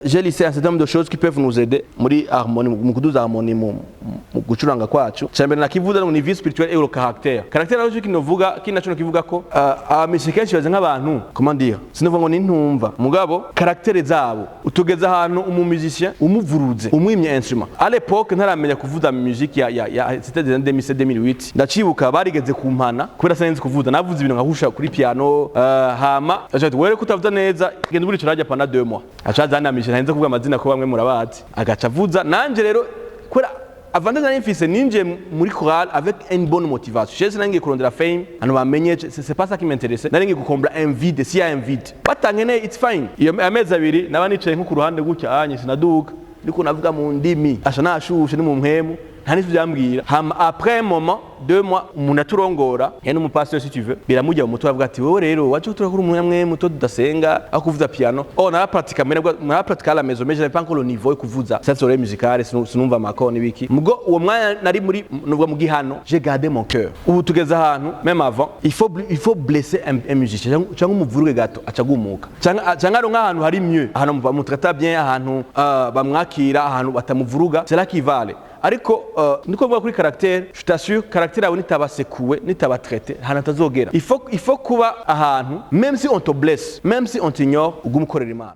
J'ai listé un certain nombre de choses qui peuvent nous aider muri harmonie mu kuduza harmonie mu gucuranga kwacu. Cyambere nakivuza ngo ni vie spirituelle et le caractère. Caractère rero kinovuga kinacho kivuga ko abamisi kenshi baze nk'abantu comment dire sinovuga ngo ni ntumva mugabo caractère zabo utugeza ahantu umumuzicien umuvuruze umwimye instrument. À l'époque ntaramenya kuvuza musique ya c'était des années 2007-2008 ndacibuka barigeze kumpana kubera sinzi kuvuza navuze ibintu nkahusha kuri piano hama acha were kutavuza neza genda buri cyo rajya pana 2 mois acha zanamisha ntahenze kuvuga amazina ko bamwe murabazi agaca avuza nanje rero kora avant d'aller fils ninje muri chorale avec une bonne motivation je sinangiye kurondera fame hano bamenye c'est pas ça qui m'intéressait naringiye gukombla un vide si y a un vide batangene it's fine iyo amezi abiri nabanicaye nko ku ruhande gutya anye sinaduka ndiko navuga mu ndimi asha nashushe ni mu mpemu ntani vyambwira hama après un moment 2 mois umuntu aturongora yani umupasteur si tu veux biramujya mu mutwe avuga ati wowe rero waje utura kuri umuntu amwe muto tudasenga akuvuza piano na pratique na pratique à la maison mais j'avais pas encore le niveau kuvuza cette oreille musicale sinumva makoni biki mugo uwo mwanya nari muri nuvuga mu gihano j'ai gardé mon cœur ubu tugeza ahantu même avant il faut blesser un musicien cyangwa umuvuruge gato acagumuka cyangwa ronka ahantu hari mieux ahantu bamutrata bien ahantu bamwakira ahantu batamuvuruga c'est là qui vale ariko niko vuga kuri caractère je t'assure caractère awe nitabasekuwe nitabatraité hanatazogera il faut kuba ahantu même si on te blesse même si on t'ignore ugumukorera Imana.